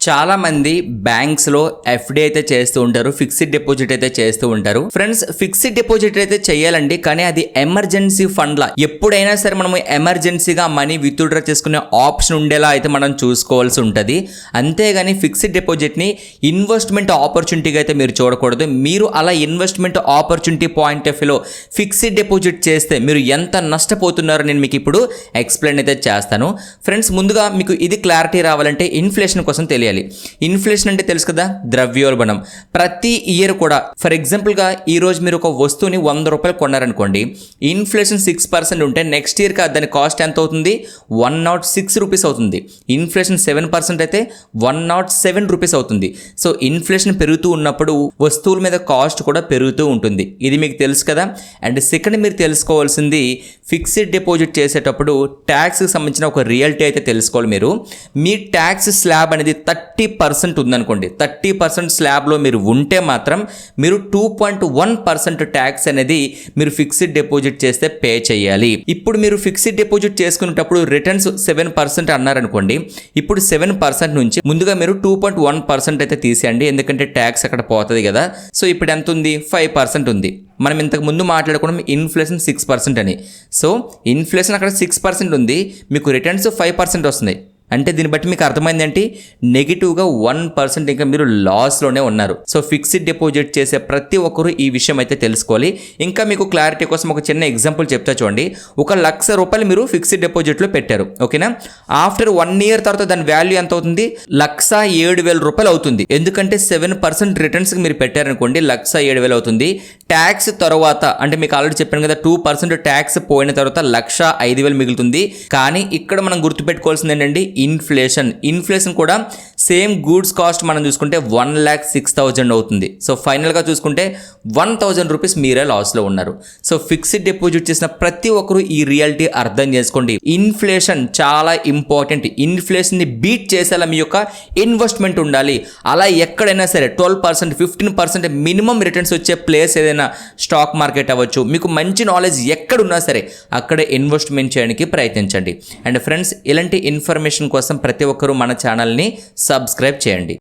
చాలా మంది బ్యాంక్స్ లో ఎఫ్డి అయితే చేస్తూ ఉంటారు, ఫిక్స్డ్ డిపాజిట్ అయితే చేస్తూ ఉంటారు. ఫ్రెండ్స్, ఫిక్స్డ్ డిపాజిట్ అయితే చేయాలండి, కానీ అది ఎమర్జెన్సీ ఫండ్ లా ఎప్పుడైనా సరే మనం ఎమర్జెన్సీగా మనీ విత్డ్రా చేసుకునే ఆప్షన్ ఉండేలా అయితే మనం చూసుకోవాల్సి ఉంటుంది. అంతేగాని ఫిక్స్డ్ డిపాజిట్ ని ఇన్వెస్ట్మెంట్ ఆపర్చునిటీగా అయితే మీరు చూడకూడదు. మీరు అలా ఇన్వెస్ట్మెంట్ ఆపర్చునిటీ పాయింట్ ఆఫ్ వ్యూలో ఫిక్స్డ్ డిపాజిట్ చేస్తే మీరు ఎంత నష్టపోతున్నారో నేను మీకు ఇప్పుడు ఎక్స్ప్లెయిన్ అయితే చేస్తాను. ఫ్రెండ్స్, ముందుగా మీకు ఇది క్లారిటీ రావాలంటే ఇన్ఫ్లేషన్ కోసం తెలియాలి. ఇన్ఫ్లేషన్ అంటే తెలుసు కదా, ద్రవ్యోల్బణం. ప్రతి ఇయర్ కూడా ఫర్ ఎగ్జాంపుల్గా ఈరోజు మీరు ఒక వస్తువుని 100 రూపాయలు కొన్నారనుకోండి, ఇన్ఫ్లేషన్ 6% ఉంటే నెక్స్ట్ ఇయర్కి దాని కాస్ట్ ఎంత అవుతుంది? 106 రూపీస్ అవుతుంది. ఇన్ఫ్లేషన్ 7% అయితే 107 రూపీస్ అవుతుంది. సో ఇన్ఫ్లేషన్ పెరుగుతూ ఉన్నప్పుడు వస్తువుల మీద కాస్ట్ కూడా పెరుగుతూ ఉంటుంది. ఇది మీకు తెలుసు కదా. అండ్ సెకండ్, మీరు తెలుసుకోవాల్సింది ఫిక్స్డ్ డిపాజిట్ చేసేటప్పుడు ట్యాక్స్కి సంబంధించిన ఒక రియాలిటీ అయితే తెలుసుకోవాలి. మీరు మీ ట్యాక్స్ స్లాబ్ అనేది 30% ఉందనుకోండి, 30% స్లాబ్లో మీరు ఉంటే మాత్రం మీరు 2.1% ట్యాక్స్ అనేది మీరు ఫిక్స్డ్ డిపాజిట్ చేస్తే పే చేయాలి. ఇప్పుడు మీరు ఫిక్స్డ్ డిపాజిట్ చేసుకునేటప్పుడు రిటర్న్స్ 7% అన్నారనుకోండి, ఇప్పుడు 7% నుంచి ముందుగా మీరు 2.1% అయితే తీసేయండి, ఎందుకంటే ట్యాక్స్ అక్కడ పోతుంది కదా. సో ఇప్పుడు ఎంత ఉంది? 5% ఉంది. మనం ఇంతకు ముందు మాట్లాడుకున్నాం ఇన్ఫ్లేషన్ 6% అని. సో ఇన్ఫ్లేషన్ అక్కడ 6% ఉంది, మీకు రిటర్న్స్ 5% వస్తున్నాయి. అంటే దీన్ని బట్టి మీకు అర్థమైందంటే నెగిటివ్గా 1% ఇంకా మీరు లాస్లోనే ఉన్నారు. సో ఫిక్స్డ్ డిపాజిట్ చేసే ప్రతి ఒక్కరు ఈ విషయం అయితే తెలుసుకోవాలి. ఇంకా మీకు క్లారిటీ కోసం ఒక చిన్న ఎగ్జాంపుల్ చెప్తా చూడండి. 1,00,000 రూపాయలు మీరు ఫిక్స్డ్ డిపాజిట్లో పెట్టారు, ఓకేనా? ఆఫ్టర్ 1 ఇయర్ తర్వాత దాని వాల్యూ ఎంత అవుతుంది? 1,07,000 రూపాయలు అవుతుంది. ఎందుకంటే 7% రిటర్న్స్కి మీరు పెట్టారనుకోండి, 1,07,000 అవుతుంది. ట్యాక్స్ తర్వాత అంటే మీకు ఆల్రెడీ చెప్పాను కదా, 2% ట్యాక్స్ పోయిన తర్వాత 1,05,000 మిగులుతుంది. కానీ ఇక్కడ మనం గుర్తుపెట్టుకోవాల్సింది ఏంటంటే ఇన్ఫ్లేషన్ కూడా సేమ్ గూడ్స్ కాస్ట్ మనం చూసుకుంటే 1,06,000 అవుతుంది. సో ఫైనల్గా చూసుకుంటే 1,000 రూపీస్ మీరే లాస్లో ఉన్నారు. సో ఫిక్స్డ్ డిపాజిట్ చేసిన ప్రతి ఒక్కరు ఈ రియాలిటీ అర్థం చేసుకోండి. ఇన్ఫ్లేషన్ చాలా ఇంపార్టెంట్. ఇన్ఫ్లేషన్ని బీట్ చేసేలా మీ యొక్క ఇన్వెస్ట్మెంట్ ఉండాలి. అలా ఎక్కడైనా సరే 12%, 15% మినిమం రిటర్న్స్ వచ్చే ప్లేస్ ఏదైనా స్టాక్ మార్కెట్ అవ్వచ్చు, మీకు మంచి నాలెడ్జ్ ఎక్కడున్నా సరే అక్కడే ఇన్వెస్ట్మెంట్ చేయడానికి ప్రయత్నించండి. అండ్ ఫ్రెండ్స్, ఇలాంటి ఇన్ఫర్మేషన్ కోసం ప్రతి ఒక్కరూ మన ఛానల్ని సబ్స్క్రైబ్ చేయండి.